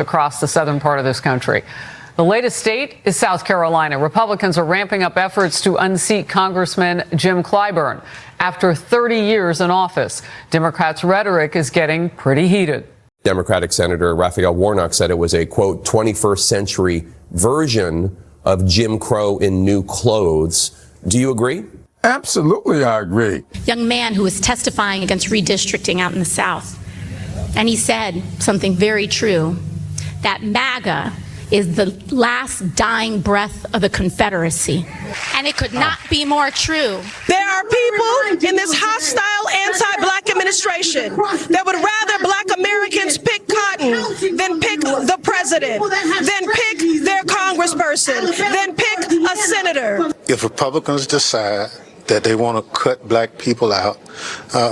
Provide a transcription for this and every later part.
across the southern part of this country. The latest state is South Carolina. Republicans are ramping up efforts to unseat Congressman Jim Clyburn after 30 years in office. Democrats' rhetoric is getting pretty heated. Democratic Senator Raphael Warnock said it was a, quote, 21st century version of Jim Crow in new clothes. Do you agree? Absolutely, I agree. Young man who was testifying against redistricting out in the South. And he said something very true, that MAGA is the last dying breath of the Confederacy. And it could not be more true. There are people in this hostile anti-black administration that would rather black Americans pick cotton than pick the president, than pick their congressperson, than pick a senator. If Republicans decide that they want to cut black people out,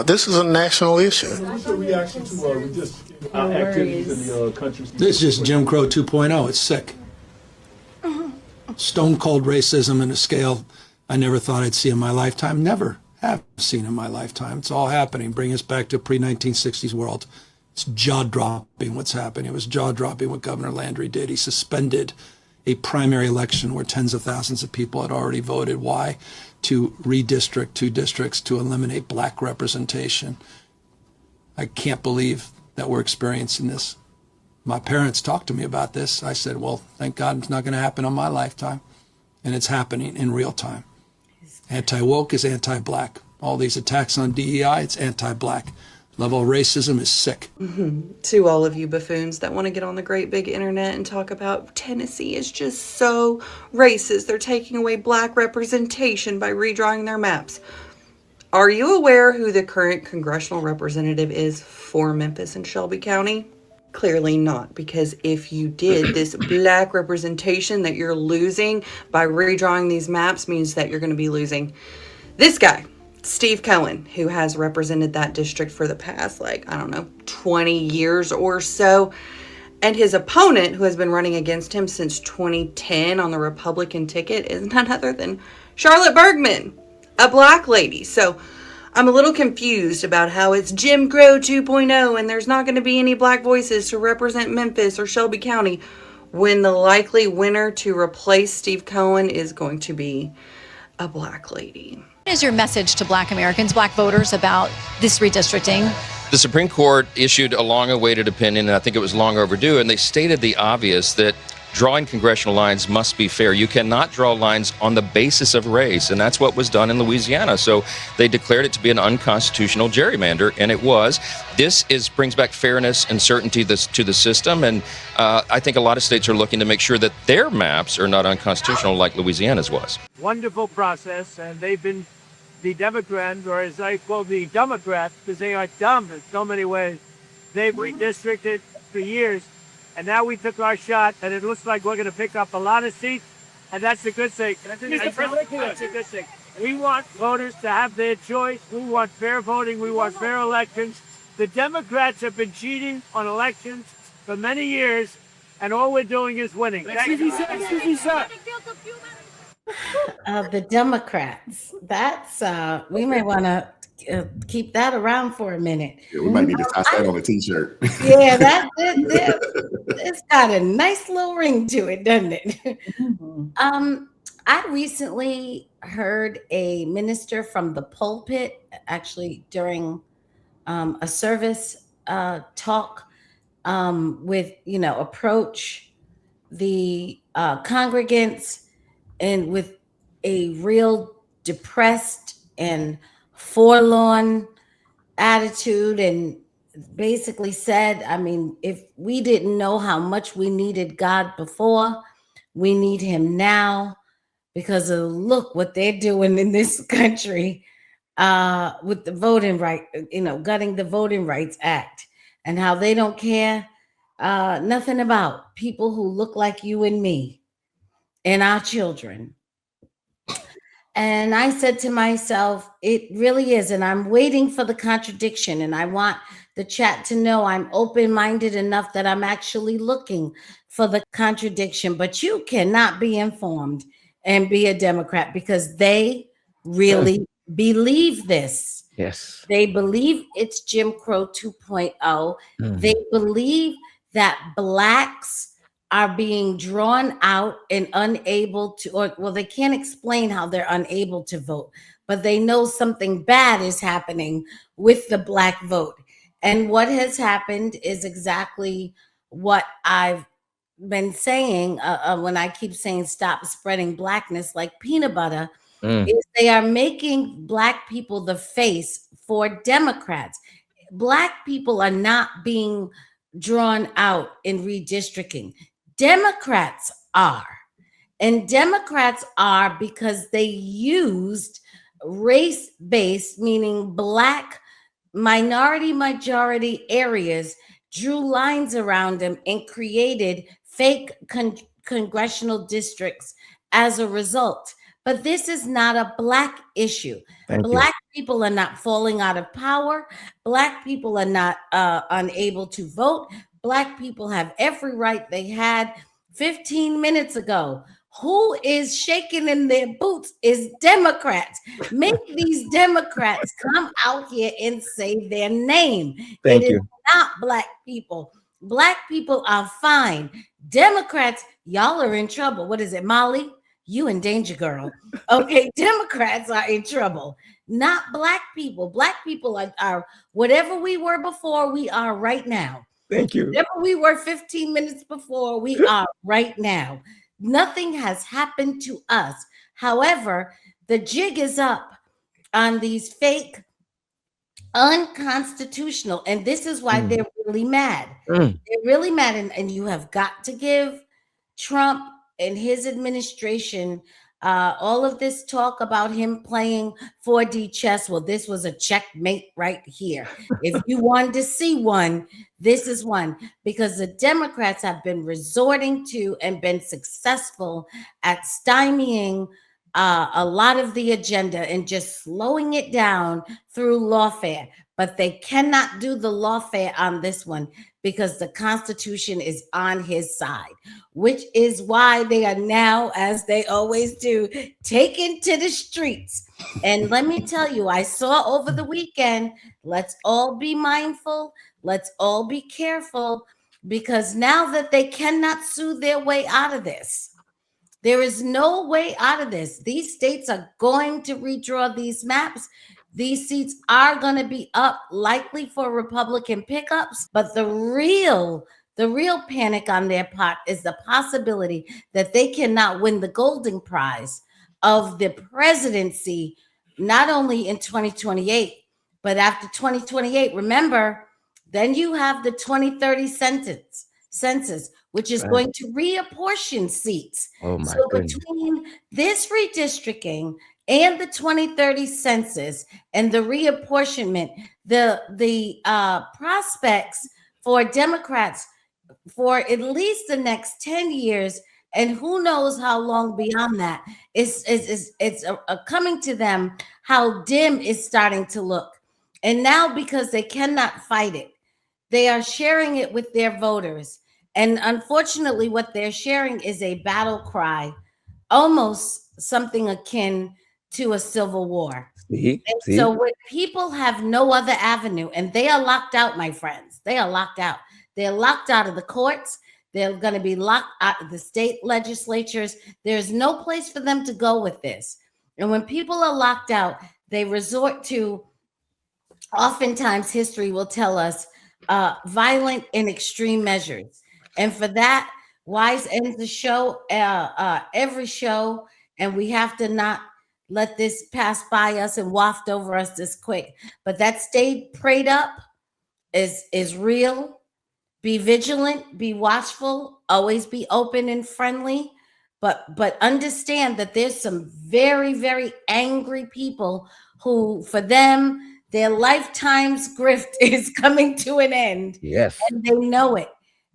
this is a national issue. What's your reaction to activities in the country? This is Jim Crow 2.0. It's sick. Stone cold racism in a scale I never thought I'd see in my lifetime. Never have seen in my lifetime. It's all happening. Bring us back to a pre-1960s world. It's jaw-dropping what's happening. It was jaw-dropping what Governor Landry did. He suspended a primary election where tens of thousands of people had already voted. Why? To redistrict 2 districts to eliminate black representation. I can't believe that we're experiencing this. My parents talked to me about this. I said, well, thank God it's not going to happen on my lifetime. And it's happening in real time. Anti-woke is anti-black. All these attacks on DEI, it's anti-black. Level of racism is sick. To all of you buffoons that want to get on the great big internet and talk about Tennessee is just so racist. They're taking away black representation by redrawing their maps. Are you aware who the current congressional representative is for Memphis and Shelby County? Clearly not, because if you did, this black representation that you're losing by redrawing these maps means that you're going to be losing this guy, Steve Cohen, who has represented that district for the past, 20 years or so. And his opponent, who has been running against him since 2010 on the Republican ticket, is none other than Charlotte Bergman, a black lady. So I'm a little confused about how it's Jim Crow 2.0 and there's not going to be any black voices to represent Memphis or Shelby County when the likely winner to replace Steve Cohen is going to be a black lady. What is your message to black Americans, black voters, about this redistricting? The Supreme Court issued a long-awaited opinion, and I think it was long overdue, and they stated the obvious that drawing congressional lines must be fair. You cannot draw lines on the basis of race, and that's what was done in Louisiana. So they declared it to be an unconstitutional gerrymander, and it was. This brings back fairness and certainty to the system, and I think a lot of states are looking to make sure that their maps are not unconstitutional like Louisiana's was. Wonderful process, and they've been the Democrats, or as I call the Democrats, because they are dumb in so many ways. They've redistricted for years. And now we took our shot, and it looks like we're going to pick up a lot of seats, and that's a good thing. That's a good thing. We want voters to have their choice. We want fair voting. We want fair elections. The Democrats have been cheating on elections for many years, and all we're doing is winning. Excuse me, sir. The Democrats. That's we may want to keep that around for a minute. Yeah, we might need to toss that on a t-shirt. Yeah, it's got a nice little ring to it, doesn't it? I recently heard a minister from the pulpit, actually during a service talk with, approach the congregants and with a real depressed and forlorn attitude, and basically said, if we didn't know how much we needed God before, we need him now, because of look what they're doing in this country with the voting right, gutting the Voting Rights Act, and how they don't care nothing about people who look like you and me and our children. And I said to myself, it really is. And I'm waiting for the contradiction. And I want the chat to know I'm open-minded enough that I'm actually looking for the contradiction. But you cannot be informed and be a Democrat, because they really believe this. Yes. They believe it's Jim Crow 2.0. They believe that blacks are being drawn out and unable to, or well, they can't explain how they're unable to vote, but they know something bad is happening with the black vote. And what has happened is exactly what I've been saying when I keep saying stop spreading blackness like peanut butter, is they are making black people the face for Democrats. Black people are not being drawn out in redistricting. Democrats are. And Democrats are because they used race-based, meaning black minority majority areas, drew lines around them and created fake congressional districts as a result. But this is not a black issue. Black people are not falling out of power. Black people are not unable to vote. Black people have every right they had 15 minutes ago. Who is shaking in their boots is Democrats. Make these Democrats come out here and say their name. It is not black people. Black people are fine. Democrats, y'all are in trouble. What is it, Molly? You in danger, girl. Okay, Democrats are in trouble, not black people. Black people are whatever we were before, we are right now. Thank you. Whatever we were 15 minutes before, we are right now. Nothing has happened to us. However, the jig is up on these fake, unconstitutional, and this is why they're really mad. They're really mad, and you have got to give Trump and his administration all of this talk about him playing 4D chess. Well, this was a checkmate right here. If you wanted to see one, this is one, because the Democrats have been resorting to and been successful at stymieing a lot of the agenda and just slowing it down through lawfare. But they cannot do the lawfare on this one because the Constitution is on his side, which is why they are now, as they always do, taken to the streets. And let me tell you, I saw over the weekend, let's all be mindful. Let's all be careful, because now that they cannot sue their way out of this, there is no way out of this. These states are going to redraw these maps. These seats are going to be up, likely for Republican pickups. But the real panic on their part is the possibility that they cannot win the golden prize of the presidency, not only in 2028, but after 2028. Remember, then you have the 2030 census, which is going to reapportion seats. So between this redistricting and the 2030 census and the reapportionment, the prospects for Democrats for at least the next 10 years, and who knows how long beyond that, it's coming to them how dim is starting to look. And now, because they cannot fight it, they are sharing it with their voters. And unfortunately, what they're sharing is a battle cry, almost something akin to a civil war. So when people have no other avenue, and they are locked out, my friends, they are locked out. They're locked out of the courts. They're going to be locked out of the state legislatures. There's no place for them to go with this. And when people are locked out, they resort to, oftentimes history will tell us, violent and extreme measures. And for that, Wise ends the show, every show, and we have to not let this pass by us and waft over us this quick. But that stay prayed up is real. Be vigilant, be watchful, always be open and friendly. But understand that there's some very, very angry people who, for them, their lifetime's grift is coming to an end. Yes. And they know it.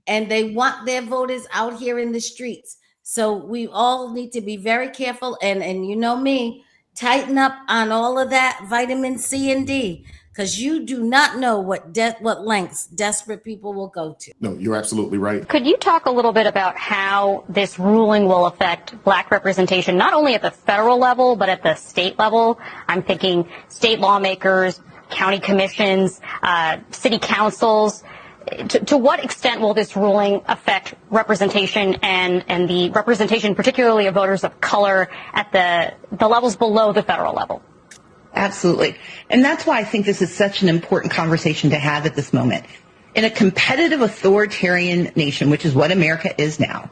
And they want their voters out here in the streets. So we all need to be very careful. And you know me, tighten up on all of that vitamin C and D, because you do not know what lengths desperate people will go to. No, you're absolutely right. Could you talk a little bit about how this ruling will affect Black representation, not only at the federal level, but at the state level? I'm thinking state lawmakers, county commissions, city councils. to what extent will this ruling affect representation and the representation, particularly of voters of color, at the levels below the federal level? Absolutely. And that's why I think this is such an important conversation to have at this moment. In a competitive authoritarian nation, which is what America is now,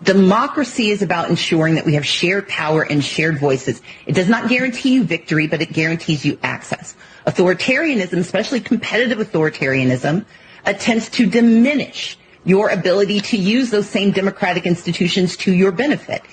democracy is about ensuring that we have shared power and shared voices. It does not guarantee you victory, but it guarantees you access. Authoritarianism, especially competitive authoritarianism, attempts to diminish your ability to use those same democratic institutions to your benefit.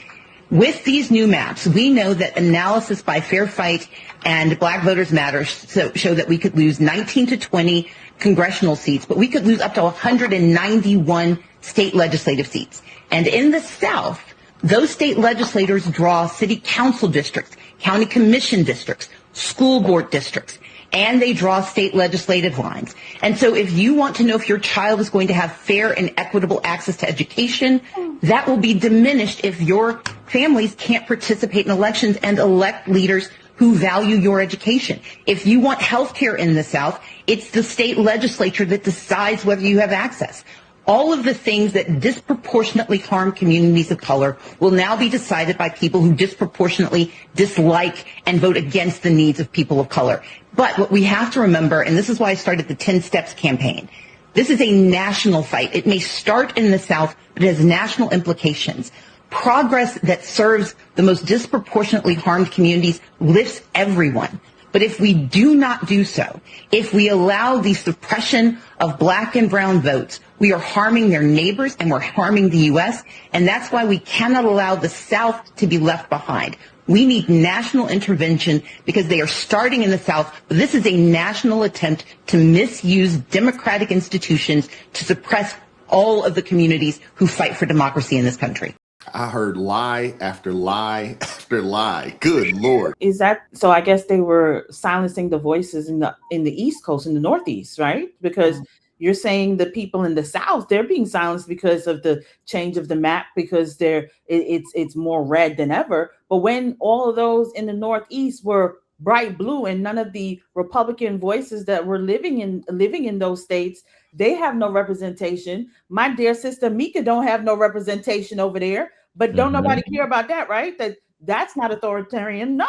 With these new maps, we know that analysis by Fair Fight and Black Voters Matter show that we could lose 19 to 20 congressional seats, but we could lose up to 191 state legislative seats. And in the South, those state legislators draw city council districts, county commission districts, school board districts, and they draw state legislative lines. And so if you want to know if your child is going to have fair and equitable access to education, that will be diminished if your families can't participate in elections and elect leaders who value your education. If you want health care in the South, it's the state legislature that decides whether you have access. All of the things that disproportionately harm communities of color will now be decided by people who disproportionately dislike and vote against the needs of people of color. But what we have to remember, and this is why I started the 10 Steps campaign, this is a national fight. It may start in the South, but it has national implications. Progress that serves the most disproportionately harmed communities lifts everyone. But if we do not do so, if we allow the suppression of black and brown votes, we are harming their neighbors and we're harming the U.S. And that's why we cannot allow the South to be left behind. We need national intervention because they are starting in the South. But this is a national attempt to misuse democratic institutions to suppress all of the communities who fight for democracy in this country. I heard lie after lie after lie. Good Lord. Is that so? I guess they were silencing the voices in the East Coast, in the Northeast, right? Because you're saying the people in the South, they're being silenced because of the change of the map, because it's more red than ever. But when all of those in the Northeast were bright blue and none of the Republican voices that were living in those states, they have no representation. My dear sister Mika don't have no representation over there, but don't nobody care about that, right? That's not authoritarian. No,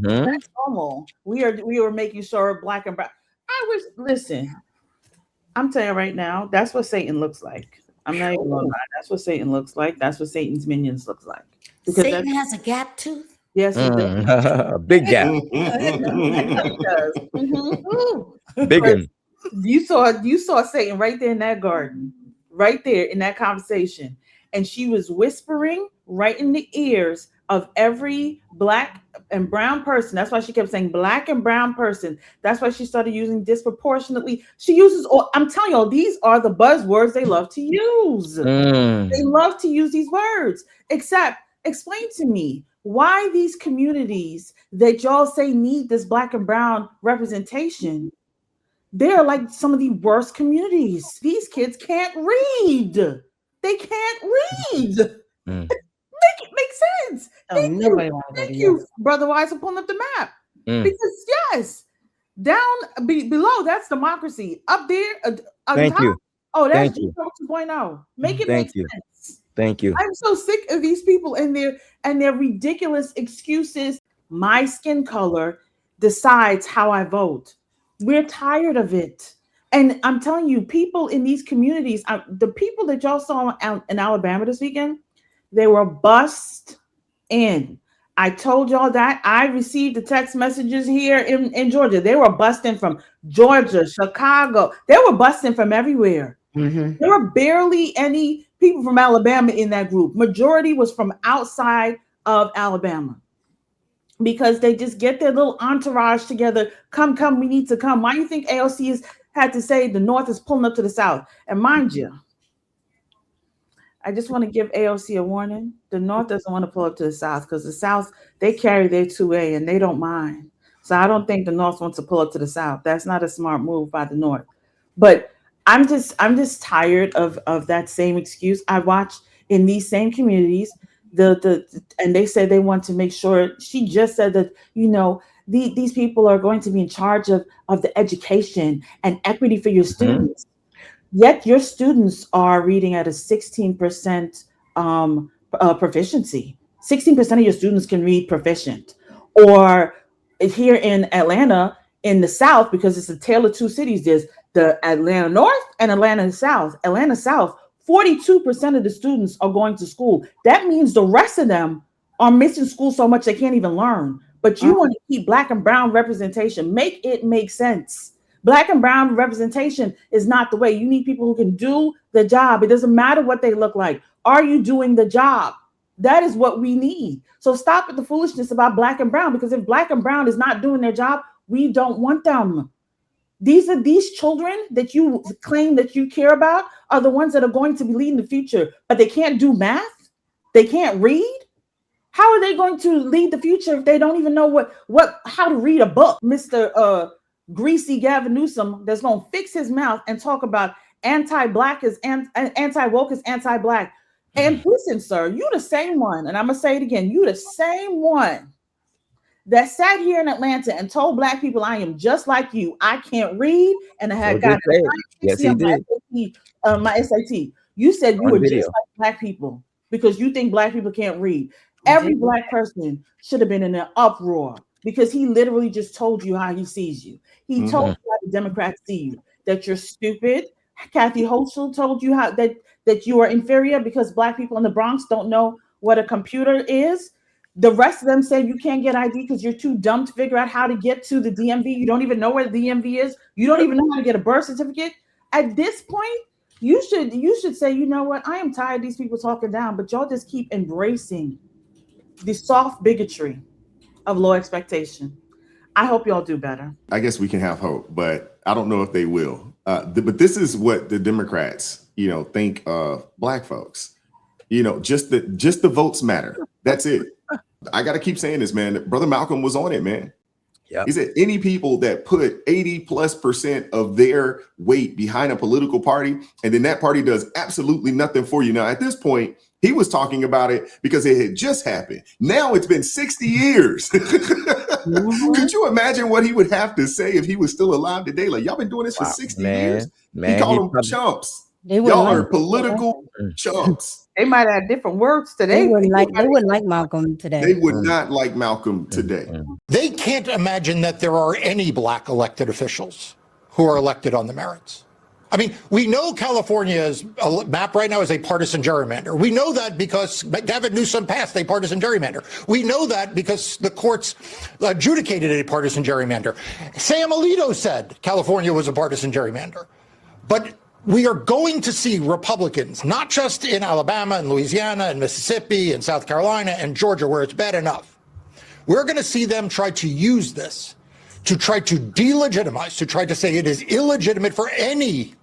that's normal. We are making sure black and brown. Listen, I'm telling you right now, that's what Satan looks like. I'm not even gonna lie. That's what Satan looks like. That's what Satan's minions looks like. Because Satan has a gap tooth. Yes, he does. A big gap. He does. Big one. You saw Satan right there in that garden, right there in that conversation. And she was whispering right in the ears of every black and brown person. That's why she kept saying black and brown person. That's why she started using disproportionately. She uses, I'm telling y'all, these are the buzzwords they love to use. They love to use these words. Except, explain to me why these communities that y'all say need this black and brown representation, they're like some of the worst communities. These kids can't read. They can't read. Make sense. Thank you, Brother Wise, for pulling up the map. Because yes, down below, that's democracy. Up there, Thank top, you. Oh, that's Thank you. 2.0. Make it Thank make you. sense. Thank you. I'm so sick of these people and their ridiculous excuses. My skin color decides how I vote. We're tired of it. And I'm telling you, people in these communities, the people that y'all saw in Alabama this weekend, they were bussed in. I told y'all that. I received the text messages here in Georgia. They were busting from Georgia, Chicago. They were busting from everywhere. There were barely any people from Alabama in that group. Majority was from outside of Alabama, because they just get their little entourage together. Come, we need to come. Why do you think AOC had to say the North is pulling up to the South? And mind you, I just want to give AOC a warning. The North doesn't want to pull up to the South because the South, they carry their 2A and they don't mind. So I don't think the North wants to pull up to the South. That's not a smart move by the North. But I'm just tired of that same excuse. I watch in these same communities, and they said they want to make sure. She just said that, these people are going to be in charge of the education and equity for your students. Yet your students are reading at a 16% proficiency. 16% of your students can read proficient. Or here in Atlanta, in the South, because it's a tale of two cities, there's the Atlanta North and Atlanta South. Atlanta South, 42% of the students are going to school. That means the rest of them are missing school so much they can't even learn. But you want to keep Black and brown representation. Make it make sense. Black and brown representation is not the way. You need people who can do the job. It doesn't matter what they look like. Are you doing the job? That is what we need. So stop with the foolishness about Black and brown, because if Black and brown is not doing their job, we don't want them. These children that you claim that you care about are the ones that are going to be leading the future, but they can't do math. They can't read. How are they going to lead the future if they don't even know how to read a book? Mr. Greasy Gavin Newsom, that's going to fix his mouth and talk about anti-Black is anti-woke is anti-Black. And listen, sir, you the same one, and I'm going to say it again, you the same one that sat here in Atlanta and told Black people, I am just like you. I can't read, and I had got Yes, he did. my SAT. You said you On were video. just like Black people because you think Black people can't read. Every Black person should have been in an uproar because he literally just told you how he sees you. He told you how the Democrats see you, that you're stupid. Kathy Hochul told you how that you are inferior because Black people in the Bronx don't know what a computer is. The rest of them say you can't get ID because you're too dumb to figure out how to get to the DMV. You don't even know where the DMV is. You don't even know how to get a birth certificate. At this point, you should say, you know what? I am tired of these people talking down, but y'all just keep embracing the soft bigotry of low expectation. I hope y'all do better. I guess we can have hope, but I don't know if they will. But this is what the Democrats, think of Black folks. Just the votes matter. That's it. I got to keep saying this, man. Brother Malcolm was on it, man. Yep. He said any people that put 80+% of their weight behind a political party, and then that party does absolutely nothing for you. Now, at this point, he was talking about it because it had just happened. Now it's been 60 years. Could you imagine what he would have to say if he was still alive today? Like, y'all been doing this for 60 years? He called them chumps. Y'all are political chumps. They might have different words today. They wouldn't like Malcolm today. They would not like Malcolm today. They can't imagine that there are any Black elected officials who are elected on the merits. I mean, we know California's map right now is a partisan gerrymander. We know that because Gavin Newsom passed a partisan gerrymander. We know that because the courts adjudicated a partisan gerrymander. Sam Alito said California was a partisan gerrymander. But we are going to see Republicans, not just in Alabama and Louisiana and Mississippi and South Carolina and Georgia, where it's bad enough. We're going to see them try to use this to try to delegitimize, to try to say it is illegitimate for any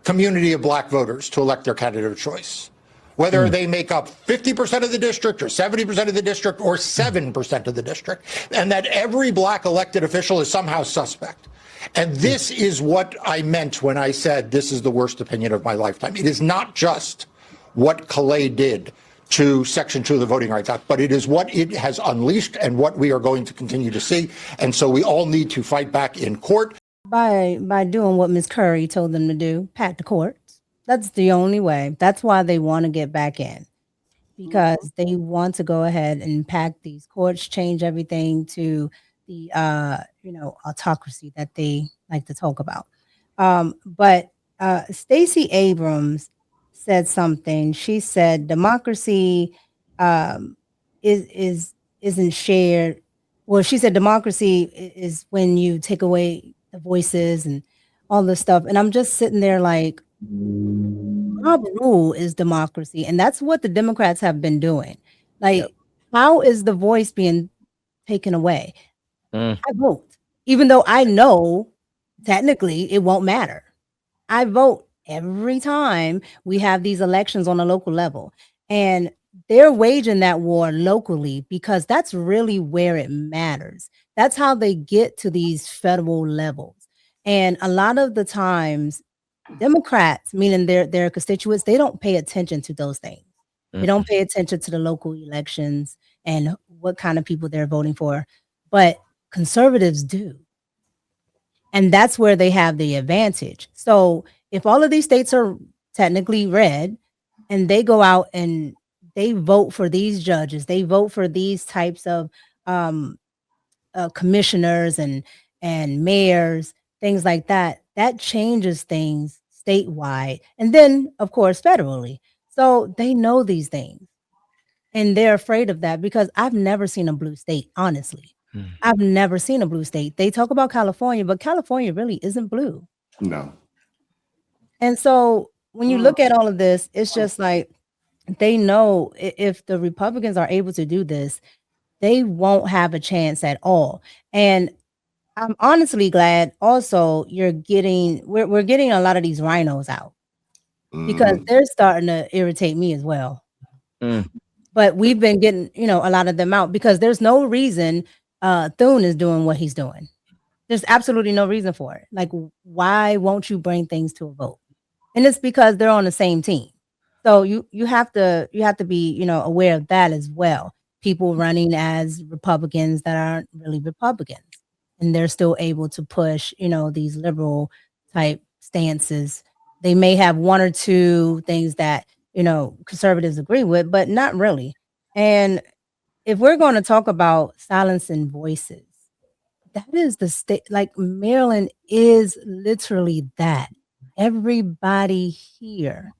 community of Black voters to elect their candidate of choice, whether they make up 50% of the district or 70% of the district or 7% of the district, and that every Black elected official is somehow suspect. And this is what I meant when I said this is the worst opinion of my lifetime. It is not just what Calais did to Section 2 of the Voting Rights Act, but it is what it has unleashed and what we are going to continue to see. And so we all need to fight back in court. By doing what Ms. Curry told them to do, pack the courts. That's the only way. That's why they want to get back in, because they want to go ahead and pack these courts, change everything to the autocracy that they like to talk about. But Stacey Abrams said something. She said democracy isn't shared. Well, she said democracy is when you take away the voices and all this stuff. And I'm just sitting there like, mob rule is democracy. And that's what the Democrats have been doing. Like, how is the voice being taken away? I vote, even though I know technically it won't matter. I vote every time we have these elections on a local level, and they're waging that war locally because that's really where it matters. That's how they get to these federal levels. And a lot of the times, Democrats, meaning their constituents, they don't pay attention to those things. They don't pay attention to the local elections and what kind of people they're voting for. But conservatives do. And that's where they have the advantage. So if all of these states are technically red and they go out and they vote for these judges, they vote for these types of commissioners and mayors, things like that, that changes things statewide and then of course federally. So they know these things and they're afraid of that because I've never seen a blue state, honestly. I've never seen a blue state. They talk about California, but California really isn't blue. No. And so when you look at all of this, it's just like they know if the Republicans are able to do this, they won't have a chance at all. And I'm honestly glad also we're getting a lot of these rhinos out because they're starting to irritate me as well. But we've been getting, a lot of them out because there's no reason Thune is doing what he's doing. There's absolutely no reason for it. Like, why won't you bring things to a vote? And it's because they're on the same team. So you have to be, aware of that as well. People running as Republicans that aren't really Republicans. And they're still able to push, these liberal type stances. They may have one or two things that, conservatives agree with, but not really. And if we're going to talk about silencing voices, that is the state, like Maryland is literally that. Everybody here,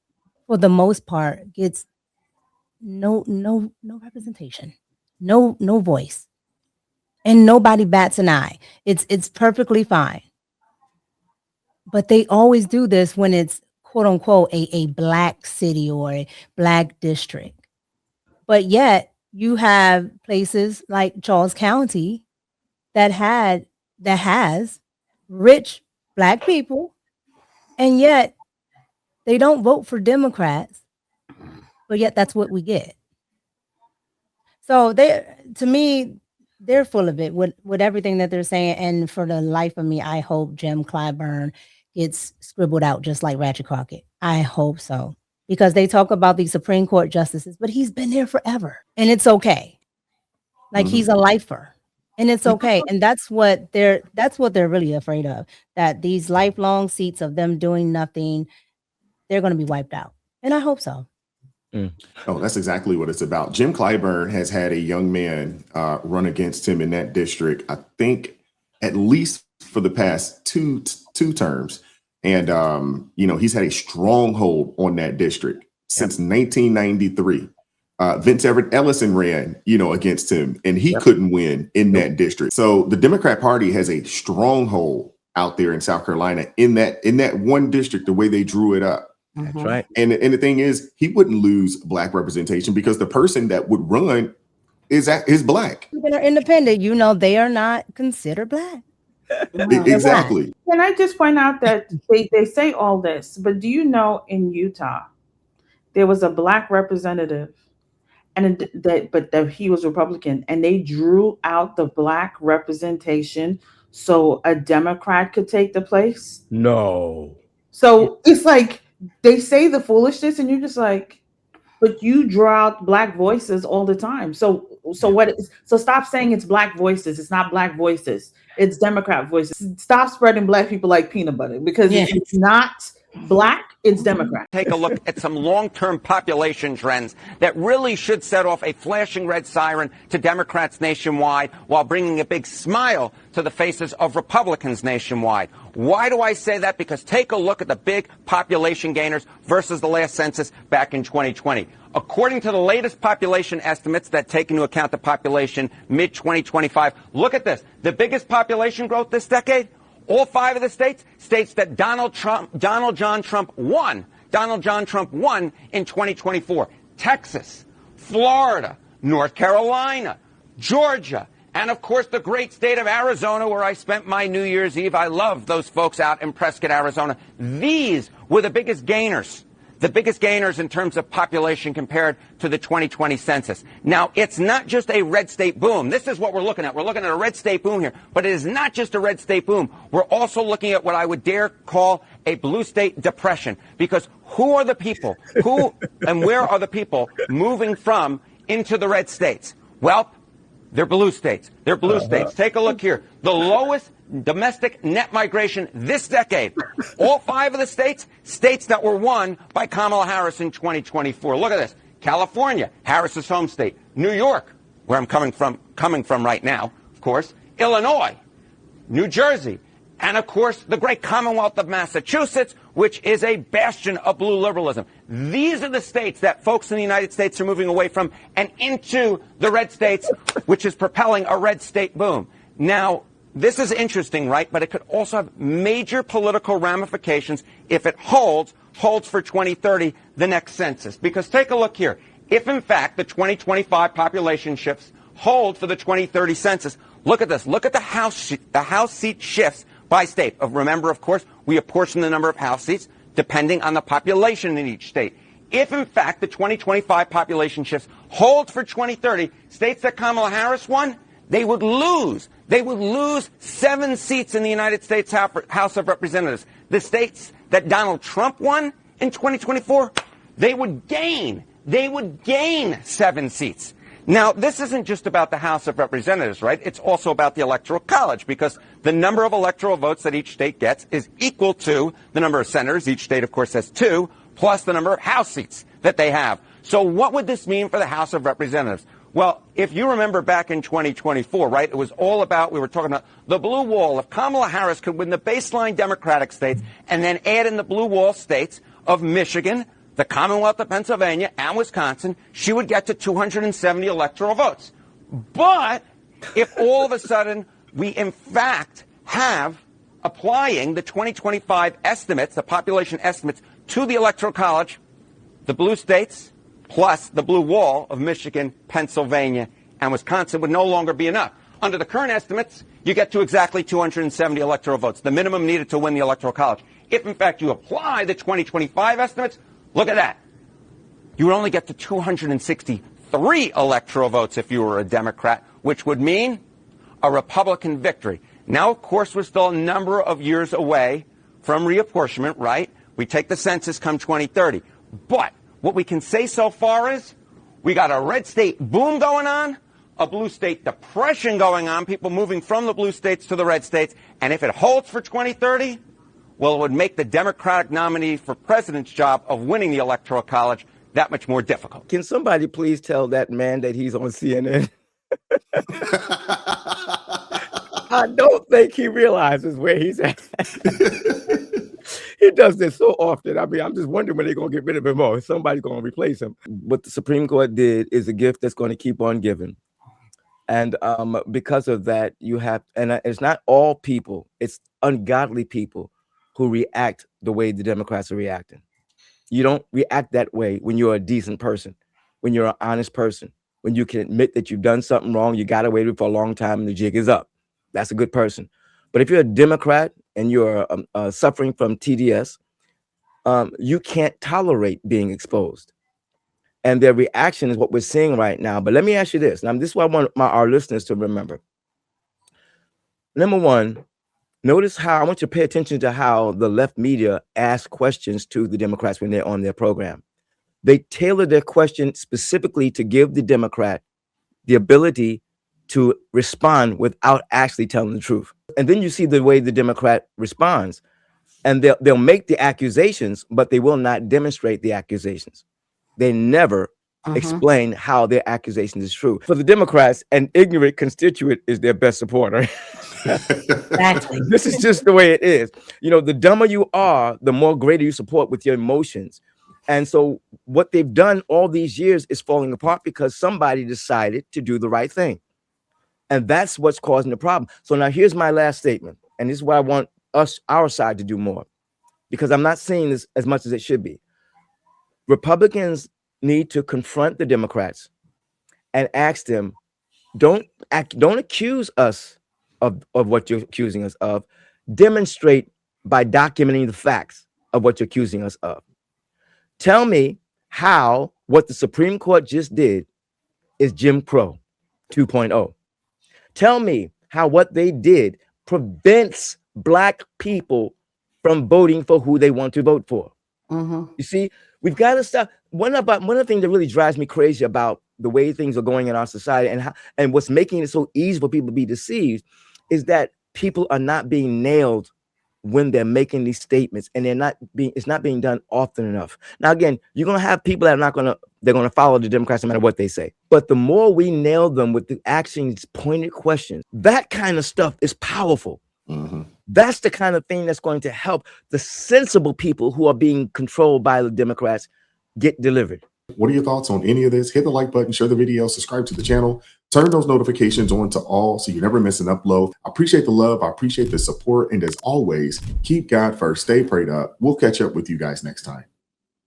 for the most part, gets no representation, no voice, and nobody bats an eye. It's perfectly fine. But they always do this when it's quote unquote a black city or a black district. But yet you have places like Charles County that has rich black people, and yet they don't vote for Democrats, but yet that's what we get. So to me, they're full of it with everything that they're saying. And for the life of me, I hope Jim Clyburn gets scribbled out just like Ratchet Crockett. I hope so. Because they talk about these Supreme Court justices, but he's been there forever. And it's okay. Like he's a lifer. And it's okay. And that's what they're really afraid of. That these lifelong seats of them doing nothing, they're going to be wiped out. And I hope so. Oh, that's exactly what it's about. Jim Clyburn has had a young man run against him in that district, I think at least for the past two terms. And, he's had a stronghold on that district since 1993. Vince Everett Ellison ran, against him, and he couldn't win in that district. So the Democrat Party has a stronghold out there in South Carolina in that one district, the way they drew it up. That's right. And the thing is, he wouldn't lose black representation because the person that would run is black. They're independent. They are not considered black. Exactly. Can I just point out that they say all this, but do you know in Utah, there was a black representative and but he was Republican, and they drew out the black representation so a Democrat could take the place? No. So it's like they say the foolishness, and you're just like, but you draw out black voices all the time. So stop saying it's black voices. It's not black voices. It's Democrat voices. Stop spreading black people like peanut butter, because it's not black, it's Democrat. Take a look at some long-term population trends that really should set off a flashing red siren to Democrats nationwide while bringing a big smile to the faces of Republicans nationwide. Why do I say that? Because take a look at the big population gainers versus the last census back in 2020. According to the latest population estimates that take into account the population mid-2025, look at this. The biggest population growth this decade, all 5 of the states that Donald John Trump won in 2024. Texas, Florida, North Carolina, Georgia, and of course the great state of Arizona, where I spent my New Year's Eve. I love those folks out in Prescott, Arizona. These were the biggest gainers. The biggest gainers in terms of population compared to the 2020 census. Now, it's not just a red state boom. This is what we're looking at. We're looking at a red state boom here. But it is not just a red state boom. We're also looking at what I would dare call a blue state depression. Because who are the people? Who and where are the people moving from into the red states? Well, they're blue states. They're blue states. Take a look here. The lowest domestic net migration this decade. All 5 of the states that were won by Kamala Harris in 2024. Look at this. California, Harris's home state. New York, where I'm coming from right now, of course. Illinois, New Jersey, and of course the great Commonwealth of Massachusetts, which is a bastion of blue liberalism. These are the states that folks in the United States are moving away from and into the red states, which is propelling a red state boom. Now, this is interesting, right? But it could also have major political ramifications if it holds for 2030, the next census. Because take a look here. If, in fact, the 2025 population shifts hold for the 2030 census, look at this. Look at the House seat shifts by state. Remember, of course, we apportion the number of House seats depending on the population in each state. If, in fact, the 2025 population shifts hold for 2030, states that Kamala Harris won, they would lose. They would lose 7 seats in the United States House of Representatives. The states that Donald Trump won in 2024, they would gain 7 seats. Now, this isn't just about the House of Representatives, right? It's also about the Electoral College, because the number of electoral votes that each state gets is equal to the number of senators. Each state, of course, has 2, plus the number of House seats that they have. So what would this mean for the House of Representatives? Well, if you remember back in 2024, right, it was all about, we were talking about the blue wall. If Kamala Harris could win the baseline Democratic states and then add in the blue wall states of Michigan, the Commonwealth of Pennsylvania, and Wisconsin, she would get to 270 electoral votes. But if all of a sudden we, in fact, have applying the 2025 estimates, the population estimates, to the Electoral College, the blue states plus the blue wall of Michigan, Pennsylvania, and Wisconsin would no longer be enough. Under the current estimates, you get to exactly 270 electoral votes, the minimum needed to win the Electoral College. If, in fact, you apply the 2025 estimates, look at that. You would only get to 263 electoral votes if you were a Democrat, which would mean a Republican victory. Now, of course, we're still a number of years away from reapportionment, right? We take the census come 2030. But what we can say so far is we got a red state boom going on, a blue state depression going on, people moving from the blue states to the red states. And if it holds for 2030, well, it would make the Democratic nominee for president's job of winning the Electoral College that much more difficult. Can somebody please tell that man that he's on CNN? I don't think he realizes where he's at. He does this so often. I mean, I'm just wondering when they're going to get rid of him or somebody's going to replace him. What the Supreme Court did is a gift that's going to keep on giving. And because of that, you have, and it's not all people, it's ungodly people who react the way the Democrats are reacting. You don't react that way when you're a decent person, when you're an honest person, when you can admit that you've done something wrong, you got away with it for a long time and the jig is up. That's a good person. But if you're a Democrat and you're suffering from TDS, you can't tolerate being exposed. And their reaction is what we're seeing right now. But let me ask you this. Now, this is what I want our listeners to remember. Number one, notice how I want you to pay attention to how the left media ask questions to the Democrats when they're on their program. They tailor their question specifically to give the Democrat the ability to respond without actually telling the truth. And then you see the way the Democrat responds, and they'll make the accusations, but they will not demonstrate the accusations. They never explain how their accusation is true. For the Democrats, an ignorant constituent is their best supporter. Exactly. This is just the way it is. You know, the dumber you are, the more greater you support with your emotions. And so what they've done all these years is falling apart because somebody decided to do the right thing. And that's what's causing the problem. So now here's my last statement. And this is what I want our side to do more, because I'm not seeing this as much as it should be. Republicans need to confront the Democrats and ask them, don't accuse us of what you're accusing us of. Demonstrate by documenting the facts of what you're accusing us of. Tell me how what the Supreme Court just did is Jim Crow 2.0. Tell me how what they did prevents Black people from voting for who they want to vote for. You see, we've got to stop. One of the things that really drives me crazy about the way things are going in our society and what's making it so easy for people to be deceived is that people are not being nailed when they're making these statements, and it's not being done often enough. Now, again, you're going to have people that are they're going to follow the Democrats no matter what they say. But the more we nail them with the actions, pointed questions, that kind of stuff is powerful. That's the kind of thing that's going to help the sensible people who are being controlled by the Democrats get delivered. What are your thoughts on any of this? Hit the like button, share the video, subscribe to the channel, turn those notifications on to all so you never miss an upload. I appreciate the love. I appreciate the support. And as always, keep God first. Stay prayed up. We'll catch up with you guys next time.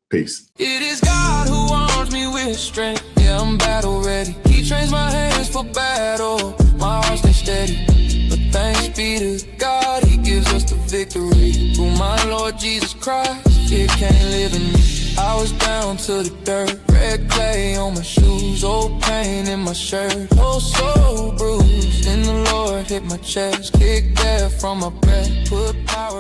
Peace. It is God who arms me with strength. Yeah, I'm battle ready. He trains my hands for battle. My heart stays steady. But thanks be to God, he gives us the victory. Through my Lord Jesus Christ, it can't live in me. I was down to the dirt, red clay on my shoes, old pain in my shirt, oh so bruised. In the Lord hit my chest, kicked air from my breath, put power